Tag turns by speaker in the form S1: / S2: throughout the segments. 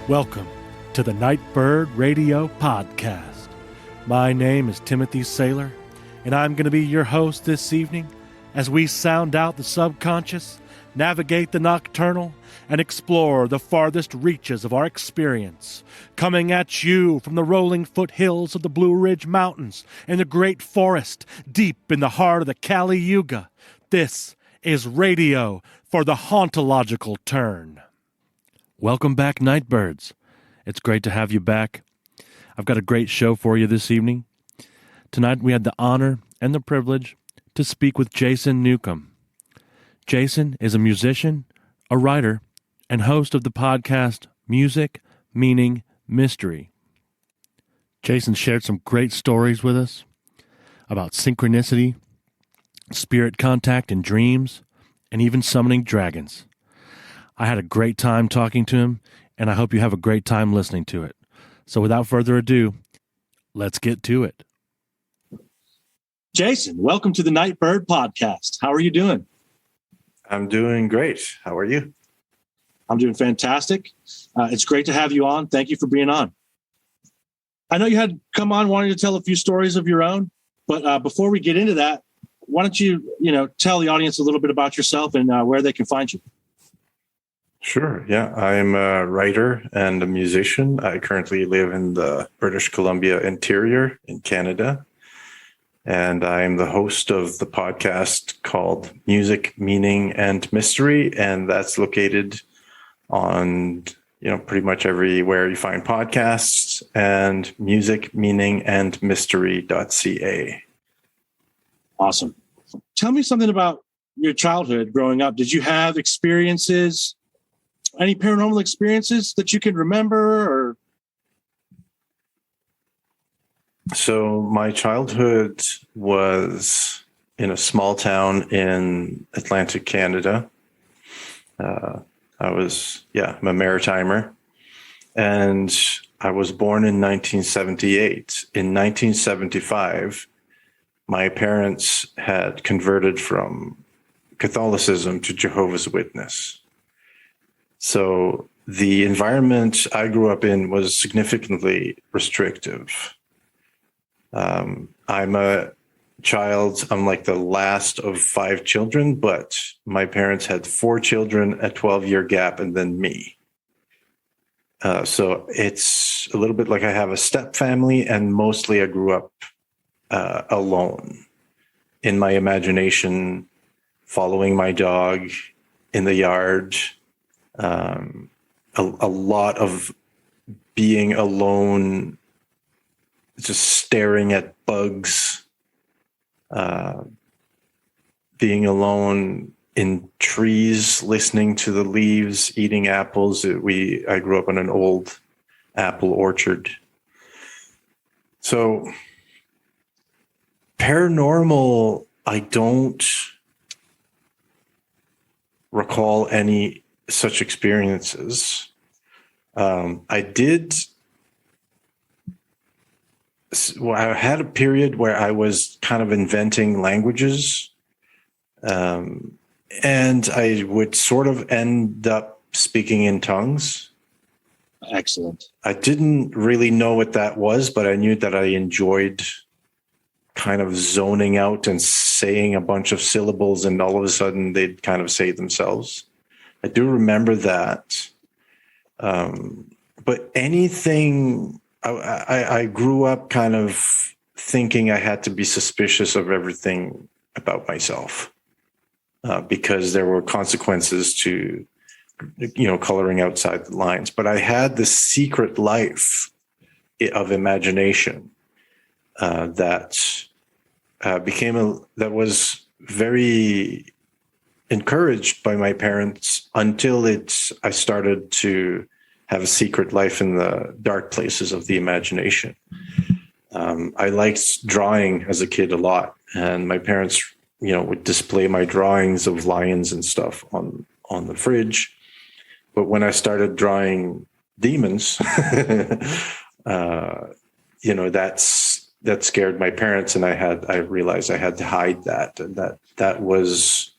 S1: Welcome to the Nightbird Radio Podcast. My name is Timothy Saylor, and I'm going to be your host this evening as we sound out the subconscious, navigate the nocturnal, and explore the farthest reaches of our experience. Coming at you from the rolling foothills of the Blue Ridge Mountains and the great forest deep in the heart of the Kali Yuga, this is Radio for the Hauntological Turn. Welcome back, Nightbirds. It's great to have you back. I've got a great show for you this evening. Tonight we had the honor and the privilege to speak with Jason Newcomb. Jason is a musician, a writer, and host of the podcast Music, Meaning, Mystery. Jason shared some great stories with us about synchronicity, spirit contact in dreams, and even summoning dragons. I had a great time talking to him, and I hope you have a great time listening to it. So without further ado, let's get to it. Jason, welcome to the Nightbird Podcast. How are you doing?
S2: I'm doing great. How are you?
S1: I'm doing fantastic. It's great to have you on. Thank you for being on. I know you had come on wanting to tell a few stories of your own, but before we get into that, why don't you tell the audience a little bit about yourself and where they can find you?
S2: Sure. Yeah, I'm a writer and a musician. I currently live in the British Columbia interior in Canada. And I'm the host of the podcast called Music, Meaning, and Mystery. And that's located on, pretty much everywhere you find podcasts, and music, meaning, and mystery.ca.
S1: Awesome. Tell me something about your childhood growing up. Did you have experiences, any paranormal experiences that you can remember? Or
S2: So my childhood was in a small town in Atlantic Canada. I'm a maritimer, and I was born in 1978. In 1975, my parents had converted from Catholicism to Jehovah's Witness. So the environment I grew up in was significantly restrictive. I'm a child. I'm like the last of 5 children, but my parents had 4 children, a 12-year gap, and then me. So it's a little bit like I have a step family, and mostly I grew up alone in my imagination, following my dog in the yard. A lot of being alone, just staring at bugs, being alone in trees, listening to the leaves, eating apples. I grew up in an old apple orchard. So paranormal, I don't recall any such experiences. I had a period where I was kind of inventing languages, and I would sort of end up speaking in tongues.
S1: Excellent.
S2: I didn't really know what that was, but I knew that I enjoyed kind of zoning out and saying a bunch of syllables, and all of a sudden they'd kind of say themselves. I do remember that. But anything, I grew up kind of thinking I had to be suspicious of everything about myself, because there were consequences to, coloring outside the lines. But I had this secret life of imagination that was very encouraged by my parents until I started to have a secret life in the dark places of the imagination. I liked drawing as a kid a lot, and my parents, would display my drawings of lions and stuff on the fridge. But when I started drawing demons, that scared my parents, and I realized I had to hide that, and that was,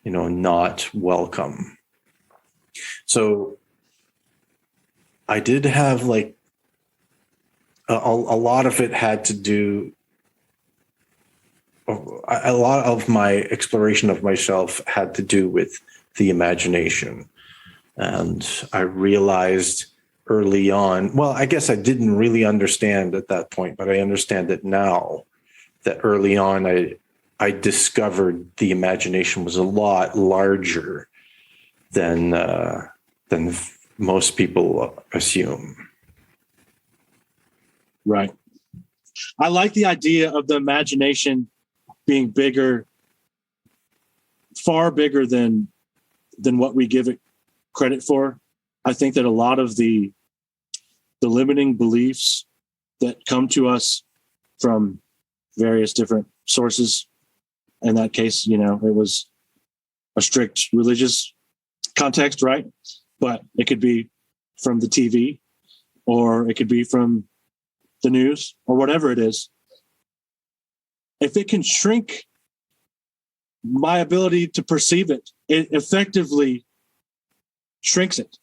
S2: not welcome. So I did have like a lot of it had to do. A lot of my exploration of myself had to do with the imagination. And I realized early on, well, I guess I didn't really understand at that point, but I understand it now, that early on I discovered the imagination was a lot larger than most people assume.
S1: Right. I like the idea of the imagination being bigger, far bigger than what we give it credit for. I think that a lot of the limiting beliefs that come to us from various different sources, in that case, it was a strict religious context, right? But it could be from the TV, or it could be from the news, or whatever it is. If it can shrink my ability to perceive it, it effectively shrinks it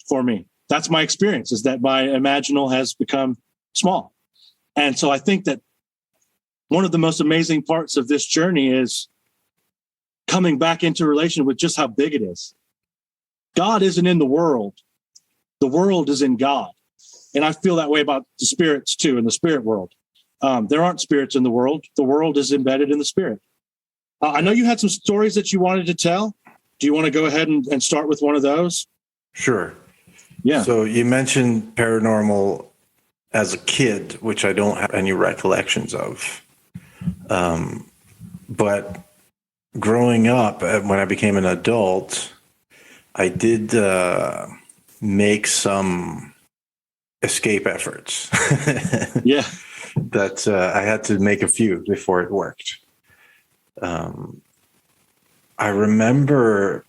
S1: for me. That's my experience, is that my imaginal has become small. And so I think that one of the most amazing parts of this journey is coming back into relation with just how big it is. God isn't in the world. The world is in God. And I feel that way about the spirits too, in the spirit world. There aren't spirits in the world. The world is embedded in the spirit. I know you had some stories that you wanted to tell. Do you want to go ahead and start with one of those?
S2: Sure.
S1: Yeah.
S2: So you mentioned paranormal as a kid, which I don't have any recollections of. But growing up, when I became an adult, I did make some escape efforts.
S1: Yeah.
S2: That I had to make a few before it worked. I remember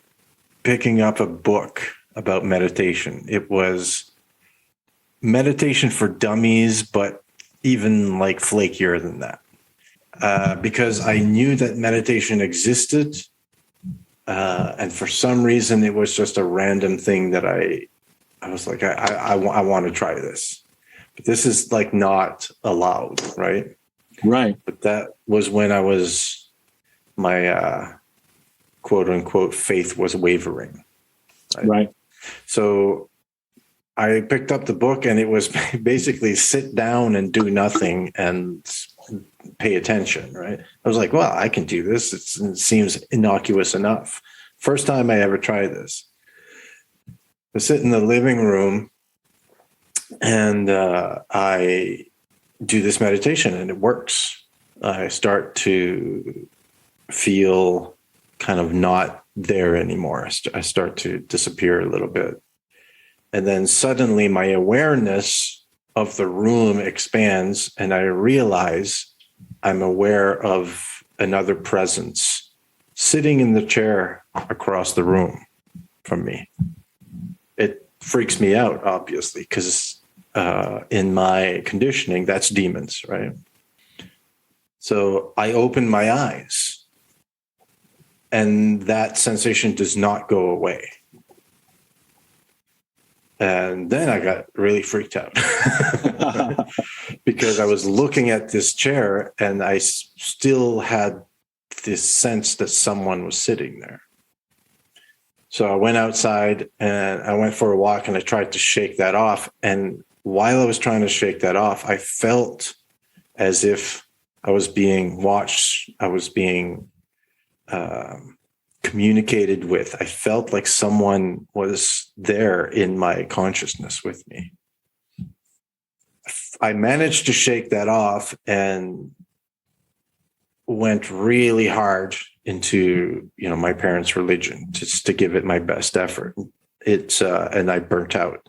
S2: picking up a book about meditation. It was Meditation for Dummies, but even like flakier than that. Because I knew that meditation existed. And for some reason, it was just a random thing that I was like, I want to try this. But this is like not allowed, right?
S1: Right.
S2: But that was when my quote unquote faith was wavering.
S1: Right.
S2: So I picked up the book, and it was basically sit down and do nothing and pay attention, right? I was like, well, I can do this. It seems innocuous enough. First time I ever tried this. I sit in the living room, and I do this meditation, and it works. I start to feel kind of not there anymore. I start to disappear a little bit. And then suddenly my awareness of the room expands, and I realize I'm aware of another presence sitting in the chair across the room from me. It freaks me out, obviously, because in my conditioning, that's demons, right? So I open my eyes, and that sensation does not go away. And then I got really freaked out because I was looking at this chair, and I still had this sense that someone was sitting there. So I went outside, and I went for a walk, and I tried to shake that off. And while I was trying to shake that off, I felt as if I was being watched. I was being communicated with. I felt like someone was there in my consciousness with me. I managed to shake that off and went really hard into, my parents' religion just to give it my best effort. And I burnt out.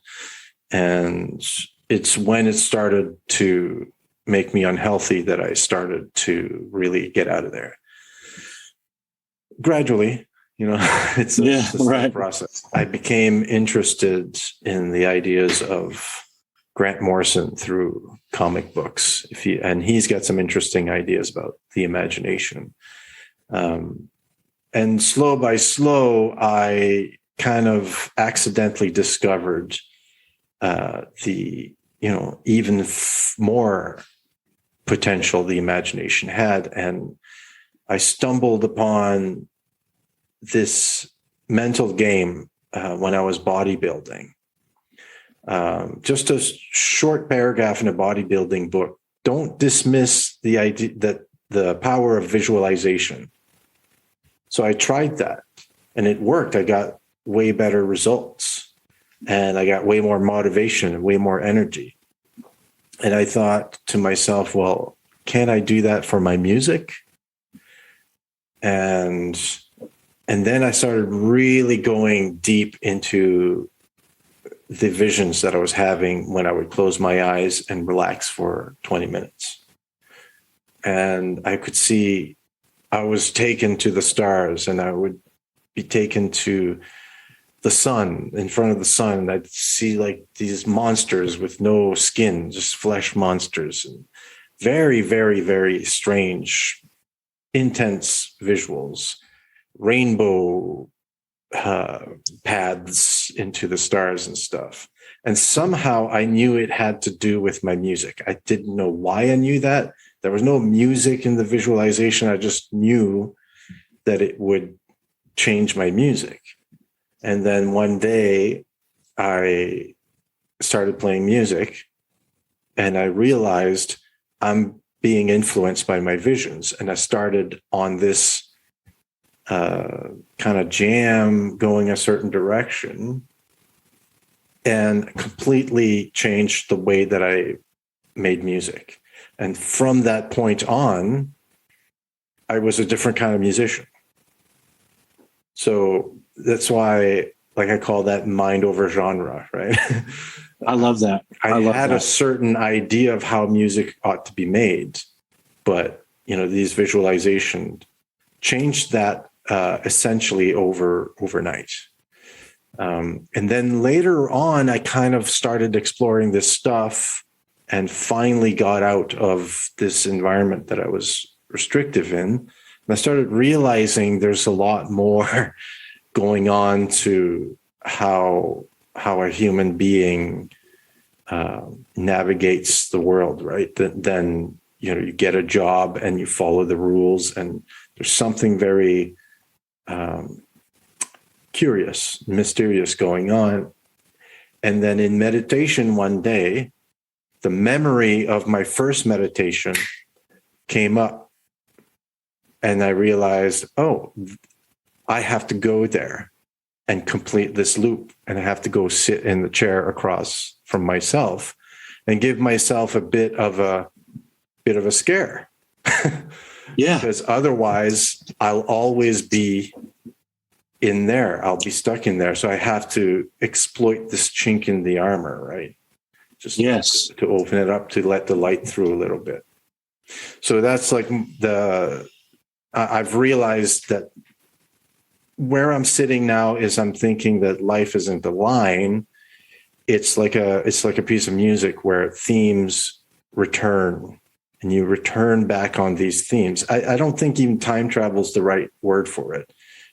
S2: And it's when it started to make me unhealthy that I started to really get out of there. Gradually, it's a
S1: right.
S2: process. I became interested in the ideas of Grant Morrison through comic books. And he's got some interesting ideas about the imagination. And slow by slow, I kind of accidentally discovered even more potential the imagination had. And I stumbled upon this mental game when I was bodybuilding. Just a short paragraph in a bodybuilding book. Don't dismiss the idea that the power of visualization. So I tried that and it worked. I got way better results and I got way more motivation and way more energy. And I thought to myself, well, can I do that for my music? And then I started really going deep into the visions that I was having when I would close my eyes and relax for 20 minutes. And I could see I was taken to the stars and I would be taken to the sun, in front of the sun. And I'd see like these monsters with no skin, just flesh monsters, and very, very, very strange, intense visuals, rainbow paths into the stars and stuff. And somehow I knew it had to do with my music. I didn't know why I knew that. There was no music in the visualization. I just knew that it would change my music. And then one day I started playing music and I realized I'm being influenced by my visions. And I started on this kind of jam going a certain direction and completely changed the way that I made music. And from that point on, I was a different kind of musician. So that's why, like, I call that mind over genre, right?
S3: I love that.
S2: I had a certain idea of how music ought to be made, but, these visualizations changed that essentially overnight. And then later on, I kind of started exploring this stuff and finally got out of this environment that I was restrictive in. And I started realizing there's a lot more going on to how a human being navigates the world, right? Then, you get a job and you follow the rules, and there's something very curious, mysterious going on. And then in meditation one day, the memory of my first meditation came up and I realized, oh, I have to go there and complete this loop. And I have to go sit in the chair across from myself and give myself a bit of a scare.
S3: Yeah.
S2: Because otherwise I'll always be in there. I'll be stuck in there. So I have to exploit this chink in the armor, right? Just to open it up, to let the light through a little bit. So that's like I've realized that where I'm sitting now is I'm thinking that life isn't a line. It's like a piece of music where themes return and you return back on these themes. I don't think even time travel is the right word for it.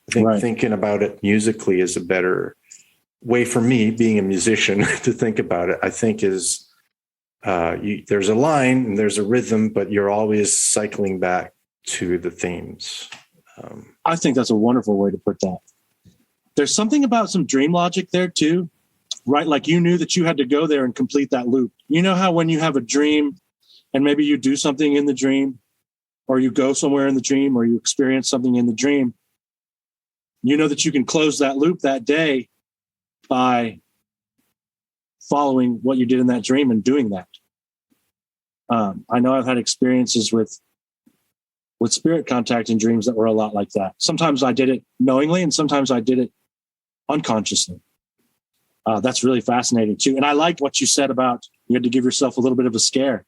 S2: I think thinking about it musically is a better way for me, being a musician, to think about it. I think is there's a line and there's a rhythm, but you're always cycling back to the themes.
S3: I think that's a wonderful way to put that. There's something about some dream logic there too, right? Like you knew that you had to go there and complete that loop. You know how when you have a dream and maybe you do something in the dream, or you go somewhere in the dream, or you experience something in the dream, you know that you can close that loop that day by following what you did in that dream and doing that. I know I've had experiences with spirit contact in dreams that were a lot like that. Sometimes I did it knowingly and sometimes I did it unconsciously. That's really fascinating too. And I like what you said about you had to give yourself a little bit of a scare.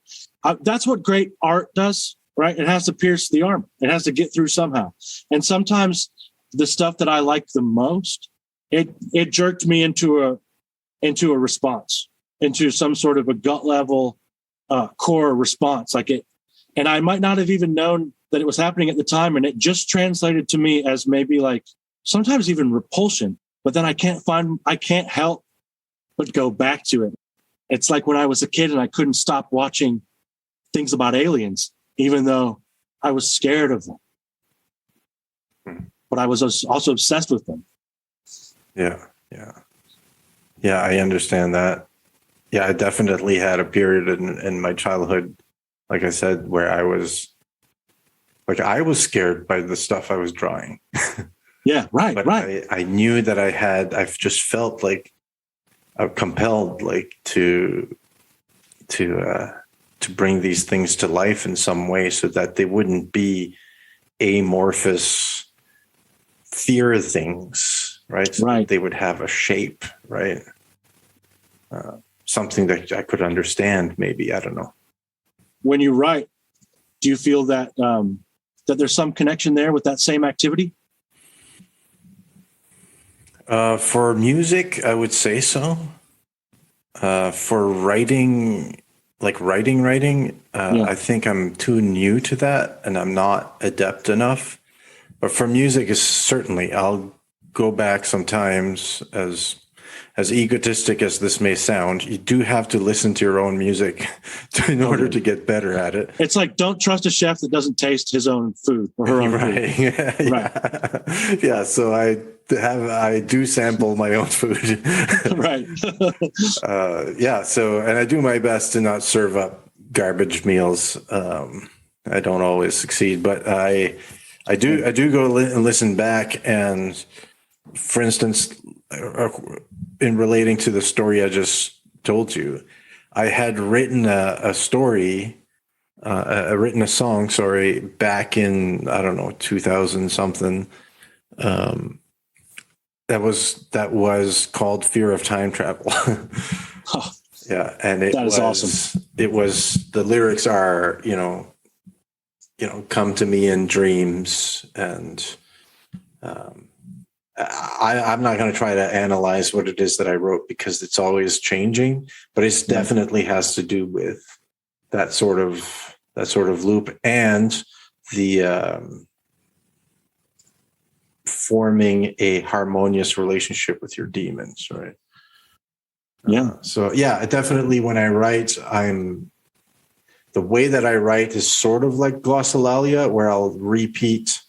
S3: That's what great art does, right? It has to pierce the armor. It has to get through somehow. And sometimes the stuff that I like the most, it jerked me into a response, into some sort of a gut level core response. And I might not have even known that it was happening at the time. And it just translated to me as maybe like sometimes even repulsion, but then I can't help but go back to it. It's like when I was a kid and I couldn't stop watching things about aliens, even though I was scared of them. But I was also obsessed with them.
S2: Yeah. Yeah, I understand that. Yeah, I definitely had a period in my childhood, like I said, where I was scared by the stuff I was drawing.
S3: Yeah, right,
S2: But
S3: right.
S2: I knew that I've just felt like compelled, like to bring these things to life in some way so that they wouldn't be amorphous fear things, right? So
S3: Right.
S2: they would have a shape, right? Something that I could understand, maybe. I don't know.
S3: When you write, do you feel that that there's some connection there with that same activity?
S2: For music, I would say so. For writing, like writing,
S3: Yeah.
S2: I think I'm too new to that and I'm not adept enough. But for music, is certainly, I'll go back sometimes, as egotistic as this may sound, you do have to listen to your own music in order to get better at it.
S3: It's like, don't trust a chef that doesn't taste his own food or her own
S2: Right.
S3: food.
S2: Yeah. Yeah. So I do sample my own food.
S3: Right.
S2: Yeah. So, and I do my best to not serve up garbage meals. I don't always succeed, but I do go and listen back. And for instance, in relating to the story I just told you, I had written a song, back in, I don't know, 2000 something. That was called Fear of Time Travel.
S3: Oh,
S2: Yeah. And
S3: that is awesome.
S2: It was, the lyrics are, come to me in dreams. And I'm not going to try to analyze what it is that I wrote because it's always changing, but it definitely has to do with that sort of loop and the forming a harmonious relationship with your demons, right?
S3: Yeah.
S2: So yeah, definitely when I write, the way that I write is sort of like glossolalia, where I'll repeat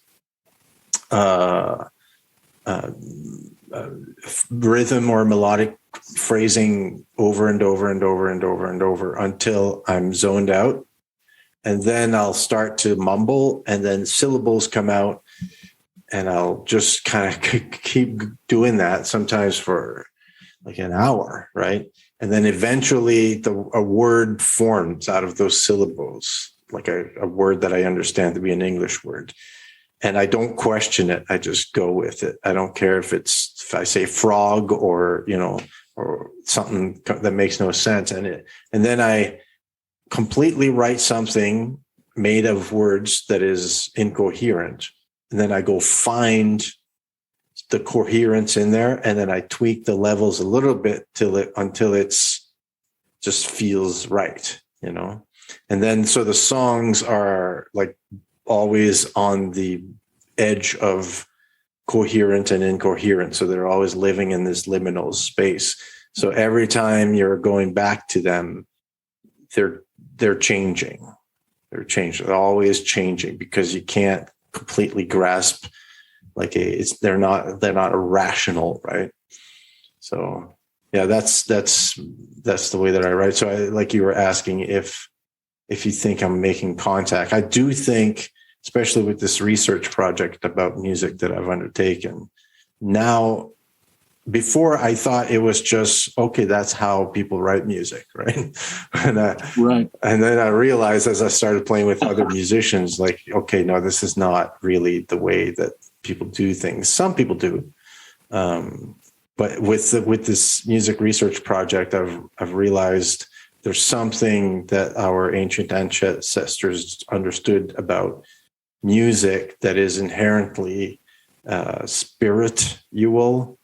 S2: rhythm or melodic phrasing over and over and over and over and over until I'm zoned out. And then I'll start to mumble, and then syllables come out, and I'll just kind of keep doing that, sometimes for like an hour, right? And then eventually a word forms out of those syllables, like a word that I understand to be an English word. And I don't question it. I just go with it. I don't care if I say frog or something that makes no sense. And then I completely write something made of words that is incoherent. And then I go find the coherence in there. And then I tweak the levels a little bit until it's just feels right, And then, so the songs are like always on the edge of coherent and incoherent. So they're always living in this liminal space. So every time you're going back to them, they're changing. They're always changing, because you can't completely grasp they're not irrational, right? So yeah, that's the way that I write. So like you were asking if you think I'm making contact, I do think, especially with this research project about music that I've undertaken now. Before, I thought it was just, okay, that's how people write music, right?
S3: Right.
S2: And then I realized, as I started playing with other musicians, like, okay, no, this is not really the way that people do things. Some people do. But with this music research project, I've realized there's something that our ancient ancestors understood about music that is inherently spiritual.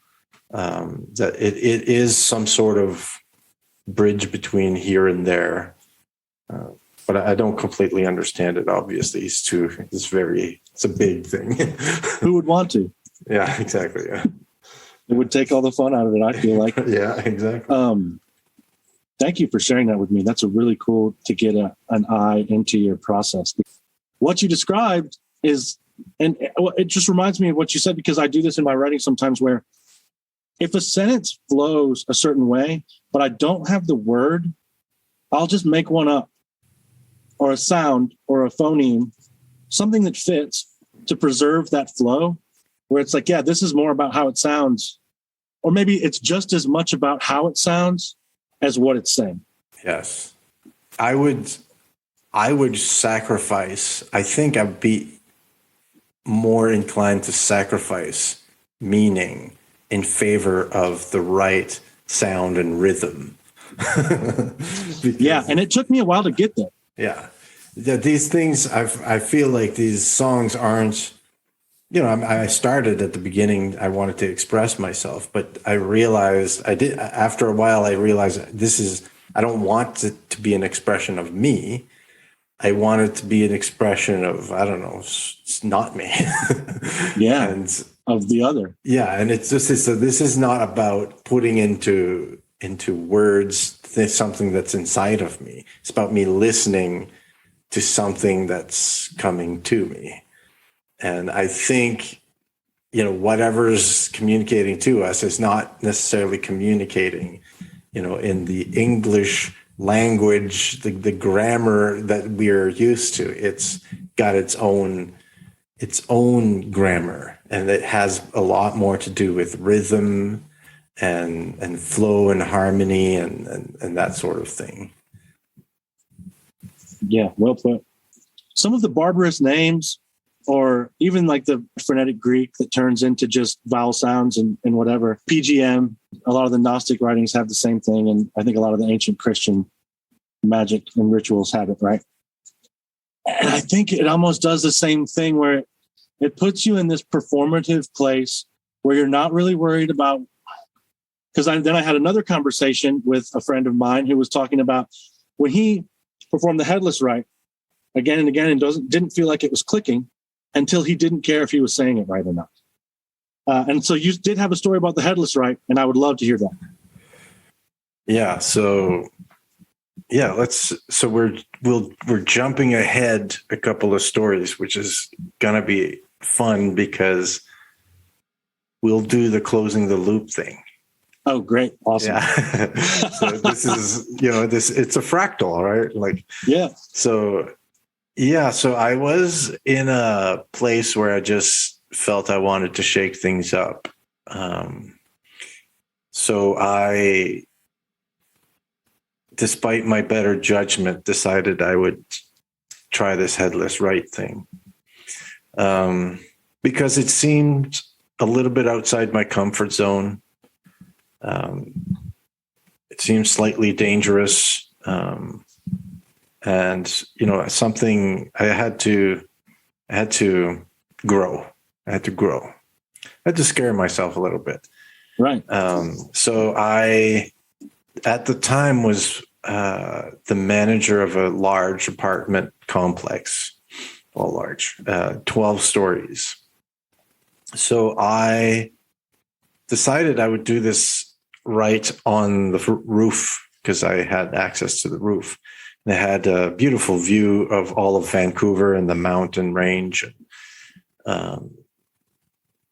S2: That it is some sort of bridge between here and there, but I don't completely understand it. Obviously, it's a big thing.
S3: Who would want to?
S2: Yeah, exactly. Yeah,
S3: It would take all the fun out of it, I feel like.
S2: yeah, exactly.
S3: Thank you for sharing that with me. That's a really cool to get an eye into your process. What you described is, and it just reminds me of what you said, because I do this in my writing sometimes, where if a sentence flows a certain way, but I don't have the word, I'll just make one up, or a sound or a phoneme, something that fits to preserve that flow, where it's like, yeah, this is more about how it sounds. Or maybe it's just as much about how it sounds as what it's saying.
S2: Yes. I would sacrifice. I think I'd be more inclined to sacrifice meaning in favor of the right sound and rhythm.
S3: Yeah. And it took me a while to get there.
S2: Yeah. These things, I feel like these songs aren't, I started at the beginning, I wanted to express myself, but I realized after a while, I realized I don't want it to be an expression of me. I want it to be an expression of, I don't know, it's not me.
S3: Yeah.
S2: And
S3: of the other.
S2: Yeah. And it's just, so this is not about putting into words something that's inside of me. It's about me listening to something that's coming to me. And I think, whatever's communicating to us is not necessarily communicating, in the English language, the grammar that we're used to. It's got its own grammar, and it has a lot more to do with rhythm and flow and harmony and that sort of thing.
S3: Yeah, well put. Some of the barbarous names, or even like the phonetic Greek that turns into just vowel sounds and whatever. PGM, a lot of the Gnostic writings have the same thing. And I think a lot of the ancient Christian magic and rituals have it, right? And I think it almost does the same thing, where it puts you in this performative place where you're not really worried about, because then I had another conversation with a friend of mine who was talking about when he performed the Headless Rite again and again and didn't feel like it was clicking until he didn't care if he was saying it right or not. And so you did have a story about the Headless Rite, and I would love to hear that.
S2: Yeah. So we're jumping ahead a couple of stories, which is gonna be fun because we'll do the closing the loop thing.
S3: Oh, great. Awesome.
S2: Yeah. So this is, it's a fractal, right? Like,
S3: yeah.
S2: So I was in a place where I just felt I wanted to shake things up. So I, despite my better judgment, decided I would try this Headless Rite thing. Because it seemed a little bit outside my comfort zone. It seemed slightly dangerous. And something I had to grow. I had to scare myself a little bit.
S3: Right.
S2: So I, at the time, was the manager of a large apartment complex, 12 stories. So I decided I would do this right on the roof because I had access to the roof. They had a beautiful view of all of Vancouver and the mountain range,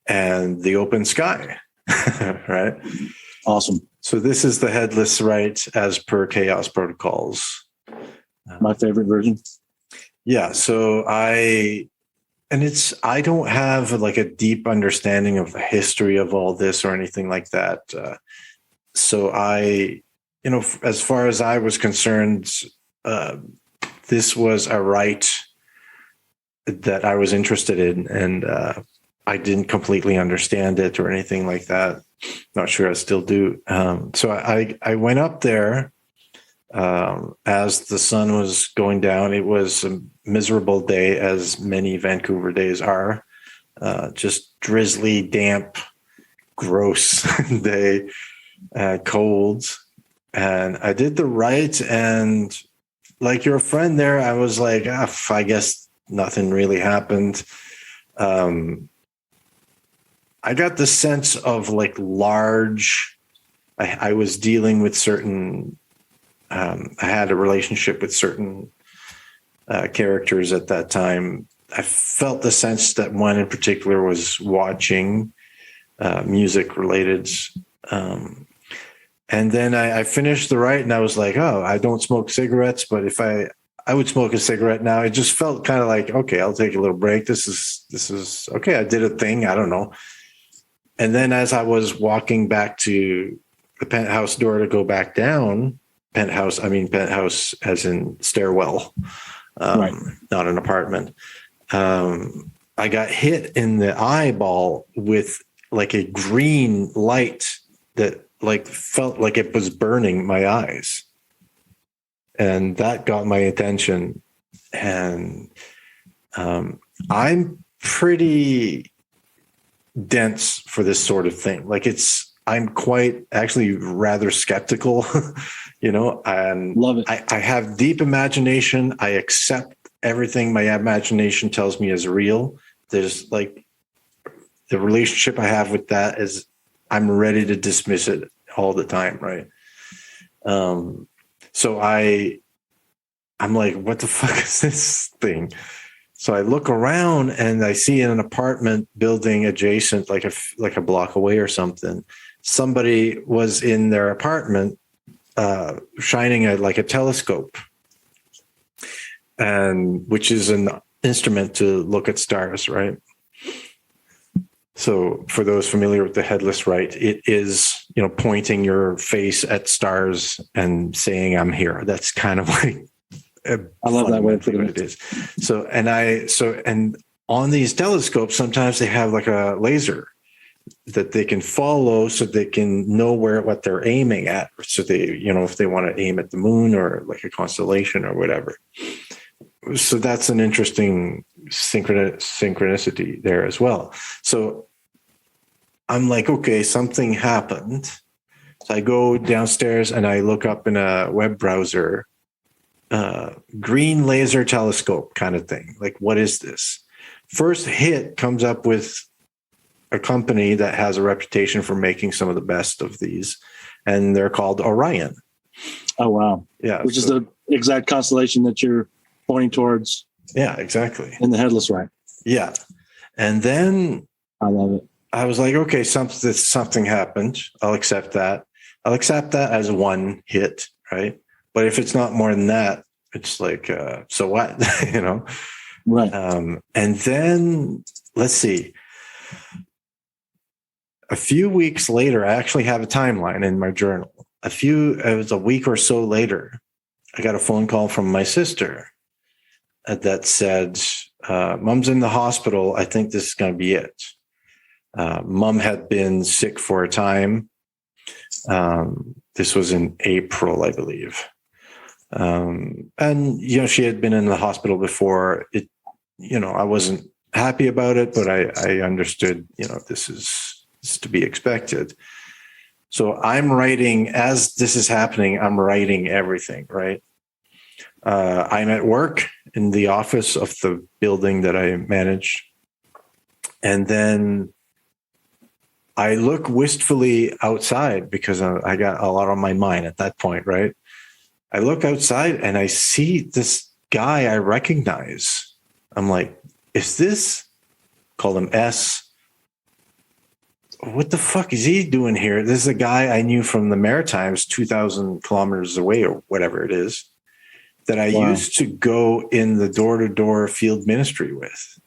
S2: and the open sky, right?
S3: Awesome.
S2: So this is the Headless Rite as per Chaos Protocols.
S3: My favorite version.
S2: Yeah. So I don't have like a deep understanding of the history of all this or anything like that. So I, as far as I was concerned, this was a rite that I was interested in, and I didn't completely understand it or anything like that. Not sure I still do. So I went up there as the sun was going down. It was a miserable day, as many Vancouver days are. Just drizzly, damp, gross day, cold. And I did the rite, and like your friend there, I was like, I guess nothing really happened. I got the sense of like large, I was dealing with certain I had a relationship with certain characters at that time. I felt the sense that one in particular was watching music related. And then I finished the write and I was like, oh, I don't smoke cigarettes, but if I would smoke a cigarette now. It just felt kind of like, okay, I'll take a little break. This is okay. I did a thing. I don't know. And then as I was walking back to the penthouse door to go back down, penthouse as in stairwell,
S3: Right.
S2: not an apartment. I got hit in the eyeball with like a green light that like felt like it was burning my eyes. And that got my attention. And I'm pretty dense for this sort of thing. Like I'm quite actually rather skeptical, and
S3: Love it.
S2: I have deep imagination. I accept everything my imagination tells me is real. There's like the relationship I have with that is I'm ready to dismiss it all the time. Right. So I'm like, what the fuck is this thing? So I look around and I see in an apartment building adjacent, like a block away or something, somebody was in their apartment shining a telescope, and which is an instrument to look at stars, right? So for those familiar with the Headless Rite, it is, pointing your face at stars and saying, I'm here. That's kind of like,
S3: I love that way of putting
S2: what it is. So and on these telescopes, sometimes they have like a laser that they can follow so they can know what they're aiming at. So they, if they want to aim at the moon or like a constellation or whatever. So that's an interesting synchronicity there as well. So I'm like, okay, something happened. So I go downstairs and I look up in a web browser, green laser telescope kind of thing. Like, what is this? First hit comes up with a company that has a reputation for making some of the best of these, and they're called Orion.
S3: Oh, wow.
S2: Yeah.
S3: Which is the exact constellation that you're pointing towards.
S2: Yeah, exactly.
S3: In the Headless Rite.
S2: Yeah. And then
S3: I love it.
S2: I was like, okay, something happened. I'll accept that. I'll accept that as one hit, right? But if it's not more than that, it's like, so what,
S3: Right.
S2: And then let's see. A few weeks later, I actually have a timeline in my journal. It was a week or so later, I got a phone call from my sister that said, Mom's in the hospital. I think this is going to be it. Mom had been sick for a time. This was in April, I believe. And, she had been in the hospital before. I wasn't happy about it, but I understood, this is to be expected. So I'm writing, as this is happening, I'm writing everything, right? I'm at work in the office of the building that I manage. And then I look wistfully outside because I got a lot on my mind at that point, right? I look outside and I see this guy I recognize. I'm like, is this? Call him S. What the fuck is he doing here? This is a guy I knew from the Maritimes, 2,000 kilometers away or whatever it is, that I used to go in the door-to-door field ministry with.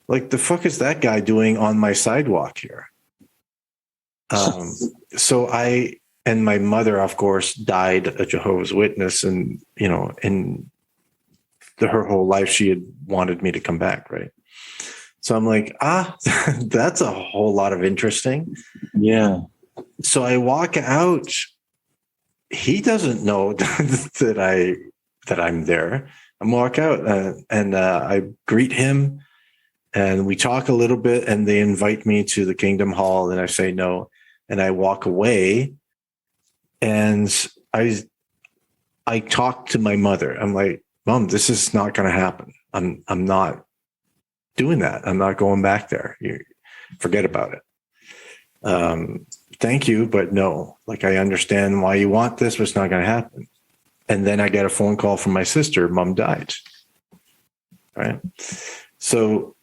S2: Like, the fuck is that guy doing on my sidewalk here? So and my mother, of course, died a Jehovah's Witness, and, in her whole life, she had wanted me to come back, right? So I'm like, that's a whole lot of interesting.
S3: Yeah.
S2: So I walk out. He doesn't know that I'm there. I walk out and I greet him, and we talk a little bit, and they invite me to the Kingdom Hall, and I say no, and I walk away, and I talk to my mother. I'm like, Mom, this is not going to happen. I'm not doing that. I'm not going back there. You forget about it. Thank you, but no. Like, I understand why you want this, but it's not going to happen. And then I get a phone call from my sister. Mom died. Right. So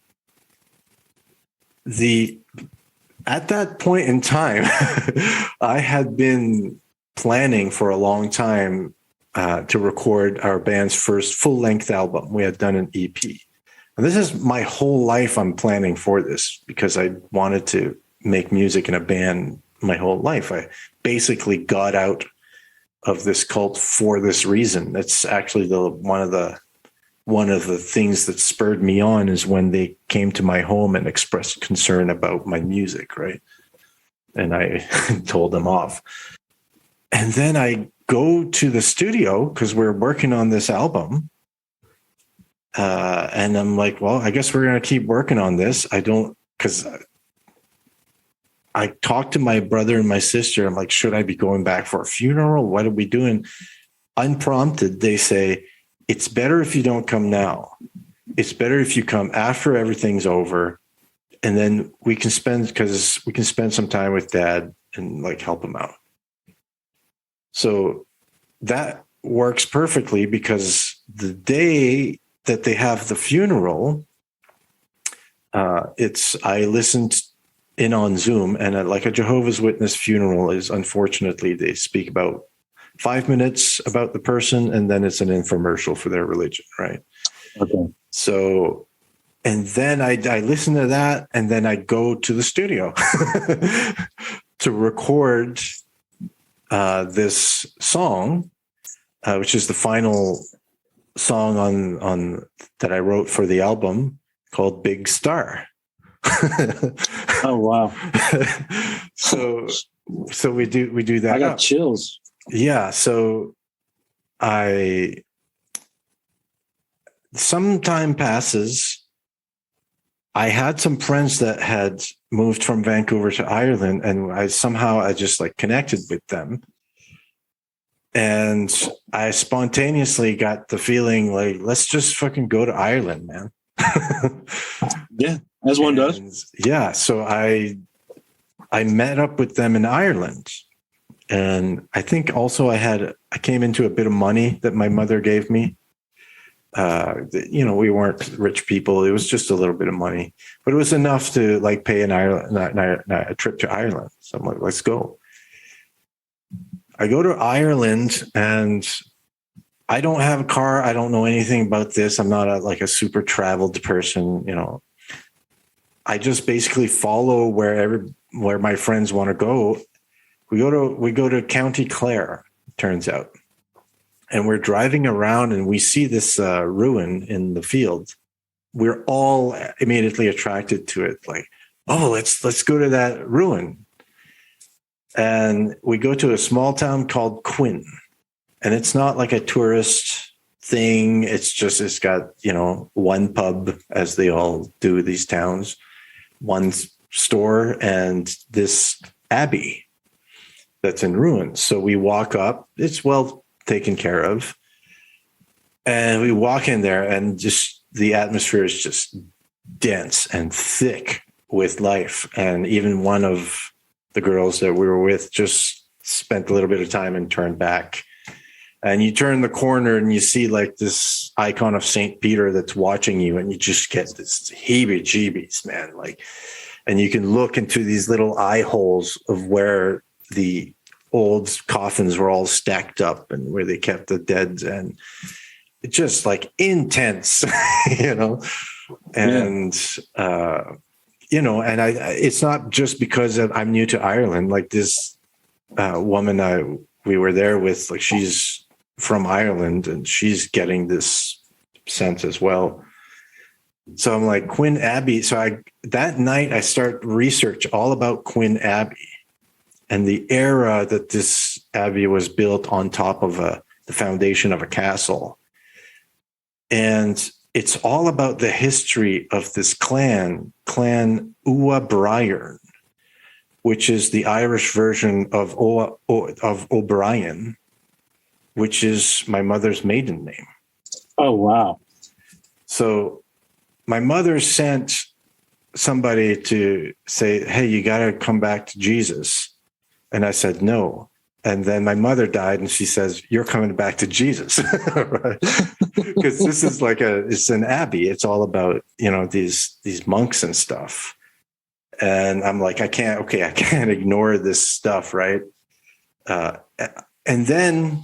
S2: at that point in time, I had been planning for a long time to record our band's first full-length album. We had done an EP. And this is my whole life. I'm planning for this because I wanted to make music in a band my whole life. I basically got out of this cult for this reason. That's actually one of the things that spurred me on is when they came to my home and expressed concern about my music, right? And I told them off. And then I go to the studio because we're working on this album. And I'm like, well, I guess we're going to keep working on this. Because I talked to my brother and my sister. I'm like, should I be going back for a funeral? What are we doing? Unprompted, they say, it's better if you don't come now. It's better if you come after everything's over. And then we can spend some time with Dad and like help him out. So that works perfectly because the day that they have the funeral, I listened in on Zoom, and like a Jehovah's Witness funeral is, unfortunately, they speak about 5 minutes about the person, and then it's an infomercial for their religion, right?
S3: Okay.
S2: So, and then I listen to that, and then I go to the studio to record this song, which is the final song on that I wrote for the album called Big Star.
S3: Oh wow.
S2: So we do that.
S3: I got chills.
S2: Yeah. So some time passes. I had some friends that had moved from Vancouver to Ireland, and I just like connected with them. And I spontaneously got the feeling like, let's just fucking go to Ireland, man.
S3: Yeah, as one does.
S2: Yeah. So I met up with them in Ireland. And I think also I came into a bit of money that my mother gave me. We weren't rich people. It was just a little bit of money, but it was enough to like pay a trip to Ireland. So I'm like, let's go. I go to Ireland and I don't have a car. I don't know anything about this. I'm not a super traveled person. I just basically follow where my friends want to go. We go to County Clare, turns out. And we're driving around and we see this ruin in the field. We're all immediately attracted to it. Like, oh, let's go to that ruin. And we go to a small town called Quinn. And it's not like a tourist thing. It's got, one pub, as they all do these towns, one store, and this abbey that's in ruins. So we walk up. It's well taken care of. And we walk in there, and just the atmosphere is just dense and thick with life. And even one of the girls that we were with just spent a little bit of time and turned back. And you turn the corner and you see like this icon of St. Peter that's watching you, and you just get this heebie-jeebies, man. Like, and you can look into these little eye holes of where the old coffins were all stacked up and where they kept the dead, and it's just like intense, and and it's not just because I'm new to Ireland. Like this woman we were there with, like, she's from Ireland and she's getting this sense as well. So I'm like, Quinn Abbey. So that night I start research all about Quinn Abbey and the era that this abbey was built on top of the foundation of a castle. And it's all about the history of this clan Ua Brian, which is the Irish version of O'Brien, which is my mother's maiden name.
S3: Oh, wow.
S2: So my mother sent somebody to say, hey, you got to come back to Jesus. And I said, no. And then my mother died and she says, you're coming back to Jesus. Because this is it's an abbey. It's all about, these monks and stuff. And I'm like, I can't ignore this stuff. Right. And then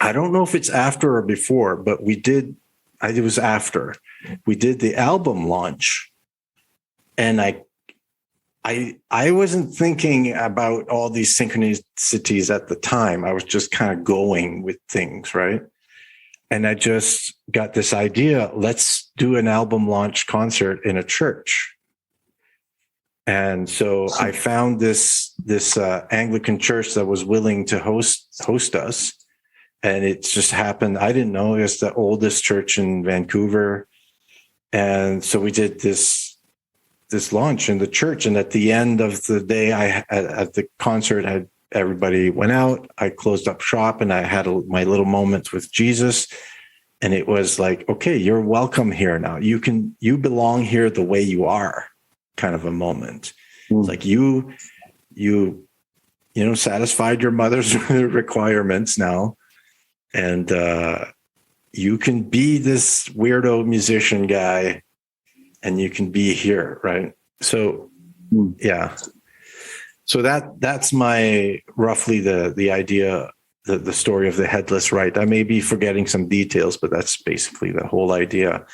S2: I don't know if it's after or before, but it was after we did the album launch. And I wasn't thinking about all these synchronicities at the time. I was just kind of going with things, right? And I just got this idea, let's do an album launch concert in a church. And so I found this Anglican church that was willing to host us. And it just happened. I didn't know it was the oldest church in Vancouver. And so we did this launch in the church. And at the end of the day, at the concert, everybody went out. I closed up shop and I had my little moments with Jesus. And it was like, okay, you're welcome here now. You belong here the way you are, kind of a moment. It's like you satisfied your mother's requirements now. And you can be this weirdo musician guy and you can be here, right? So, yeah. So that's my roughly the idea, the story of the Headless Rite. I may be forgetting some details, but that's basically the whole idea.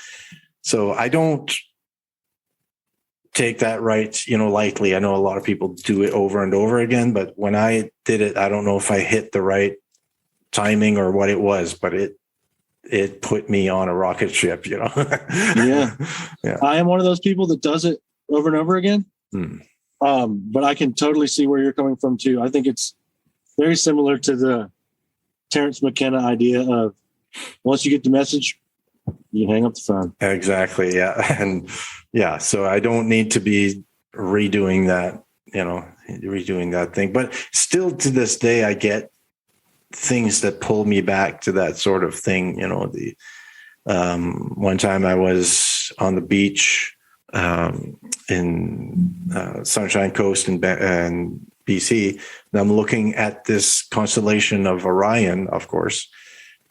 S2: So I don't take that rite, lightly. I know a lot of people do it over and over again, but when I did it, I don't know if I hit the right timing or what it was, but it put me on a rocket ship,
S3: Yeah. I am one of those people that does it over and over again. But I can totally see where you're coming from too. I think it's very similar to the Terrence McKenna idea of once you get the message, you hang up the phone.
S2: Exactly. Yeah. And yeah, so I don't need to be redoing that thing, but still to this day, I get things that pull me back to that sort of thing. One time I was on the beach in Sunshine Coast in BC, and I'm looking at this constellation of Orion, of course,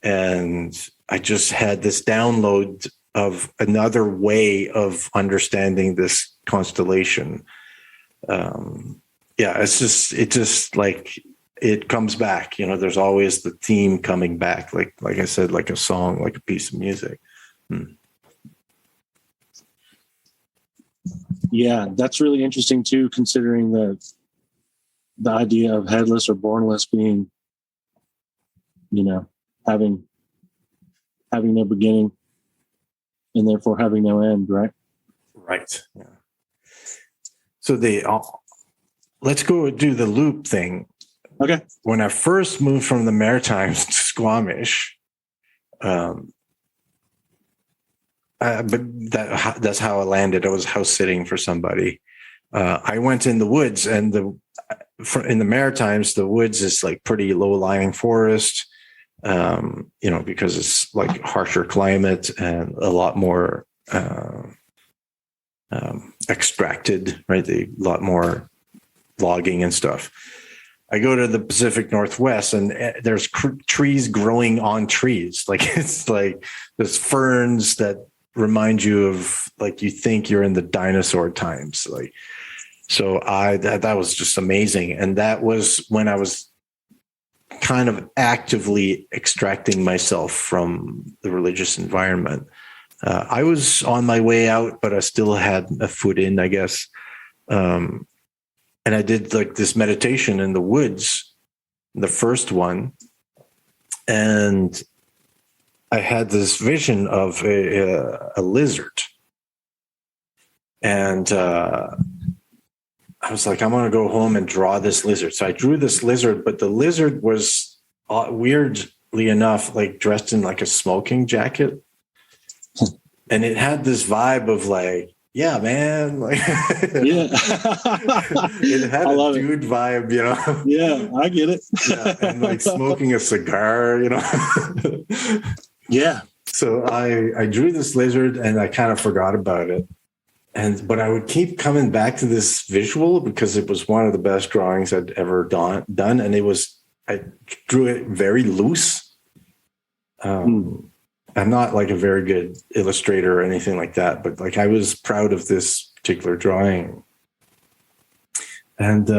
S2: and I just had this download of another way of understanding this constellation. It just like it comes back. There's always the theme coming back, like I said, like a song, like a piece of music.
S3: Yeah, that's really interesting too, considering the idea of headless or bornless being, having no beginning and therefore having no end, right?
S2: Right. Yeah. So let's go do the loop thing.
S3: Okay.
S2: When I first moved from the Maritimes to Squamish, but that's how I landed. I was house sitting for somebody. I went in the woods, and in the Maritimes, the woods is like pretty low-lying forest, because it's like harsher climate and a lot more extracted, right? A lot more logging and stuff. I go to the Pacific Northwest and there's trees growing on trees. Like it's like there's ferns that remind you of like you think you're in the dinosaur times. Like, so that was just amazing. And that was when I was kind of actively extracting myself from the religious environment. I was on my way out, but I still had a foot in, I guess. And I did like this meditation in the woods, the first one. And I had this vision of a lizard. And I was like, I'm going to go home and draw this lizard. So I drew this lizard, but the lizard was weirdly enough, like dressed in like a smoking jacket. And it had this vibe of like, yeah, man. Like,
S3: yeah.
S2: It had a dude vibe,
S3: Yeah, I get it.
S2: Yeah, and like smoking a cigar,
S3: Yeah.
S2: So I drew this lizard and I kind of forgot about it. but I would keep coming back to this visual because it was one of the best drawings I'd ever done. And I drew it very loose. I'm not like a very good illustrator or anything like that, but like I was proud of this particular drawing. And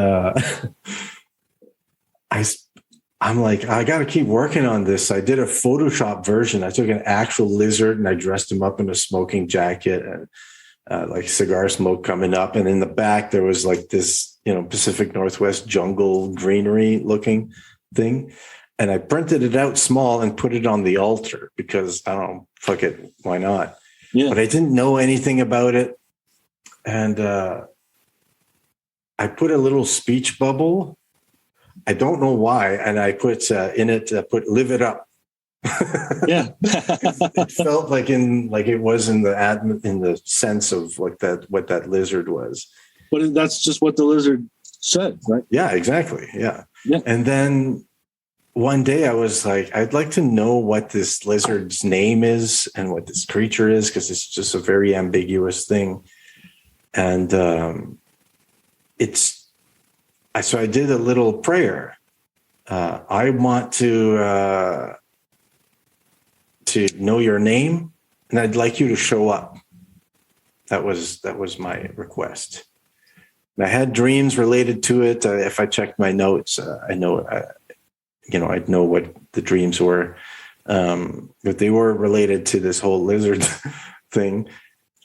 S2: I'm like, I got to keep working on this. I did a Photoshop version. I took an actual lizard and I dressed him up in a smoking jacket and like cigar smoke coming up. And in the back, there was like this, Pacific Northwest jungle greenery looking thing. And I printed it out small and put it on the altar because I don't know, fuck it, why not? Yeah. But I didn't know anything about it. And I put a little speech bubble. I don't know why. And I put in it, live it up. Yeah. It felt like it was in the sense of like that, what that lizard was.
S3: But that's just what the lizard said, right?
S2: Yeah, exactly. Yeah. And then one day I was like, I'd like to know what this lizard's name is and what this creature is, because it's just a very ambiguous thing. And so I did a little prayer. I want to know your name, and I'd like you to show up. That was my request. And I had dreams related to it. If I checked my notes, I'd know what the dreams were, but they were related to this whole lizard thing.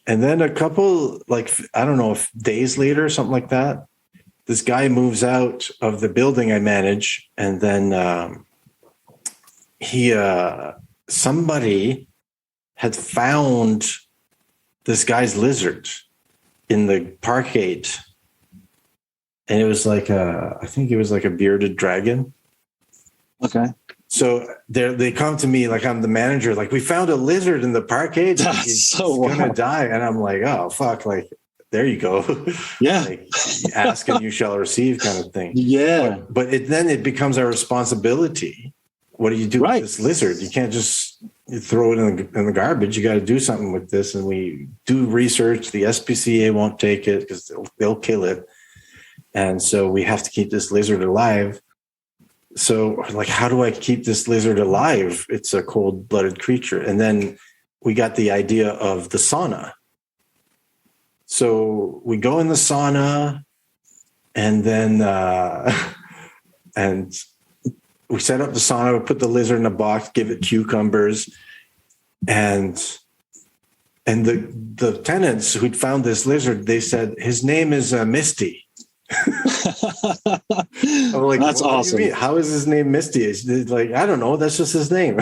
S2: And then a couple, I don't know, if days later, something like that, this guy moves out of the building I manage, and then somebody had found this guy's lizard in the park gate, and it was I think it was like a bearded dragon.
S3: Okay.
S2: So they come to me like I'm the manager, like, we found a lizard in the parkade. He's gonna die. And I'm like, oh fuck, like, there you go.
S3: Yeah.
S2: Like, ask and you shall receive kind of thing.
S3: Yeah.
S2: But then it becomes our responsibility. What do you do with this lizard? You can't just throw it in the garbage. You got to do something with this. And we do research. The SPCA won't take it because they'll kill it. And so we have to keep this lizard alive. So, like, how do I keep this lizard alive? It's a cold-blooded creature. And then we got the idea of the sauna. So we go in the sauna, and then and we set up the sauna. We put the lizard in a box, give it cucumbers, and the tenants who'd found this lizard, they said his name is Misty. I'm like,
S3: that's awesome.
S2: How is his name Misty? It's like, I don't know. That's just his name.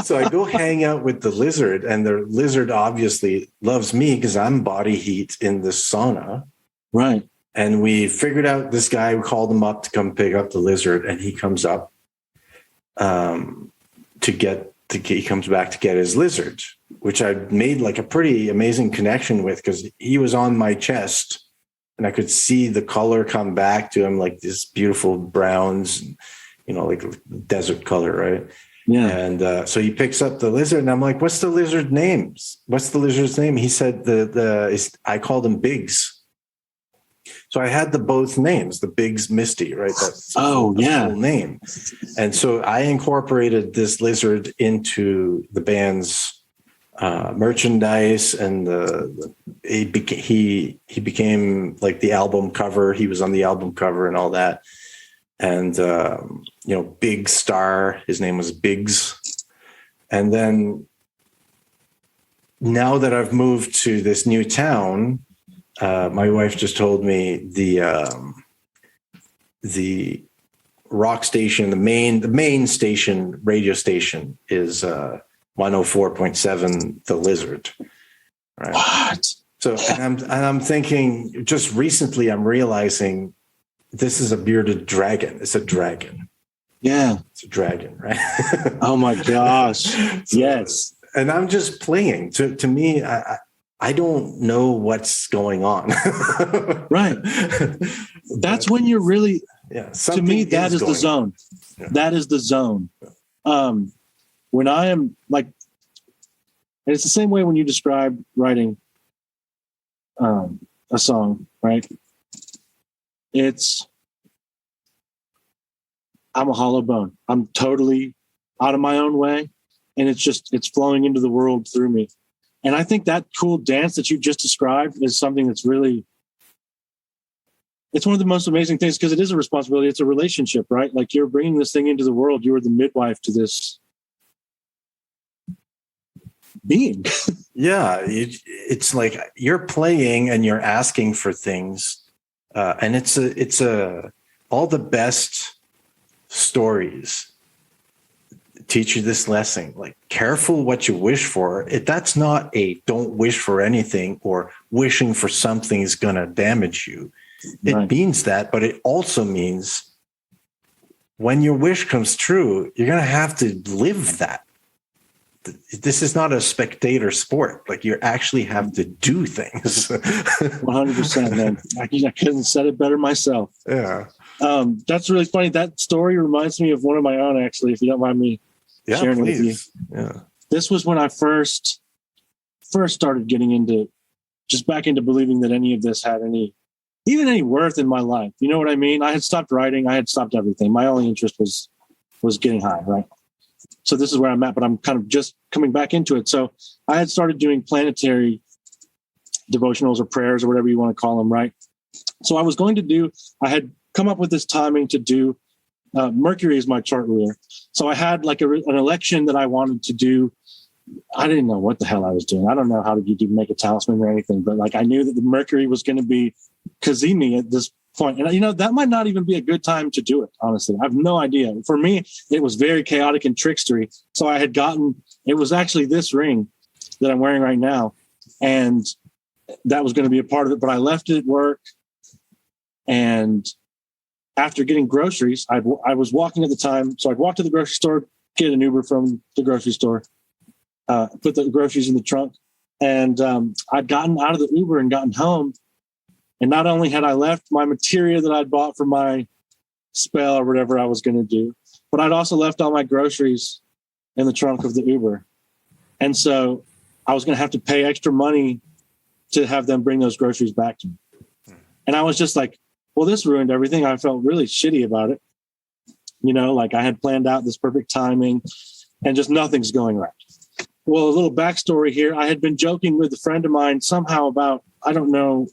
S2: So I go hang out with the lizard, and the lizard obviously loves me because I'm body heat in the sauna.
S3: Right.
S2: And we figured out this guy. We called him up to come pick up the lizard, and he comes up he comes back to get his lizard, which I made like a pretty amazing connection with because he was on my chest. And I could see the color come back to him, like this beautiful browns, like desert color, right? Yeah. And so he picks up the lizard, and I'm like, "What's the lizard's name? What's the lizard's name?" He said, I called him Biggs. So I had both names, the Biggs Misty, right? That's
S3: full
S2: name. And so I incorporated this lizard into the band's merchandise, and he became like the album cover. He was on the album cover and all that. And Big Star, his name was Biggs. And then now that I've moved to this new town, my wife just told me the rock station, the main station, radio station is 104.7 The Lizard. Right?
S3: What?
S2: So, and I'm thinking, just recently I'm realizing this is a bearded dragon. It's a dragon.
S3: Yeah.
S2: It's a dragon, right?
S3: Oh my gosh. So, yes.
S2: And I'm just playing. To me, I don't know what's going on.
S3: Right. That's when you're really, to me, that is the zone. Yeah. That is the zone. When I am like, and it's the same way when you describe writing, a song, right? I'm a hollow bone. I'm totally out of my own way, and it's flowing into the world through me. And I think that cool dance that you just described is something that's really, it's one of the most amazing things, because it is a responsibility. It's a relationship, right? Like, you're bringing this thing into the world. You are the midwife to this being.
S2: Yeah, it's like you're playing and you're asking for things, and it's all the best stories teach you this lesson. Like, careful what you wish for. That's not a don't wish for anything, or wishing for something is going to damage you. It
S3: Right.
S2: means that, but it also means when your wish comes true, you're going to have to live that. This is not a spectator sport. Like, you actually have to do things.
S3: 100%, man. I couldn't have said it better myself.
S2: Yeah.
S3: That's really funny. That story reminds me of one of my own, actually, if you don't mind me sharing it with you.
S2: Yeah.
S3: This was when I first started getting into believing that any of this had even any worth in my life. You know what I mean? I had stopped writing. I had stopped everything. My only interest was getting high, right? So this is where I'm at, but I'm kind of just coming back into it. So I had started doing planetary devotionals or prayers or whatever you want to call them, right? So I had come up with this timing to do, Mercury is my chart ruler. So I had like an election that I wanted to do. I didn't know what the hell I was doing. I don't know how to make a talisman or anything, but like, I knew that the Mercury was going to be Kazemi at this point. And, that might not even be a good time to do it, honestly. I have no idea. For me, it was very chaotic and trickstery. So it was actually this ring that I'm wearing right now. And that was going to be a part of it, but I left it at work. And after getting groceries, I was walking at the time. So I'd walk to the grocery store, get an Uber from the grocery store, put the groceries in the trunk. And I'd gotten out of the Uber and gotten home. And not only had I left my materia that I'd bought for my spell or whatever I was going to do, but I'd also left all my groceries in the trunk of the Uber. And so I was going to have to pay extra money to have them bring those groceries back to me. And I was just like, well, this ruined everything. I felt really shitty about it. Like, I had planned out this perfect timing and just nothing's going right. Well, a little backstory here. I had been joking with a friend of mine somehow about, I don't know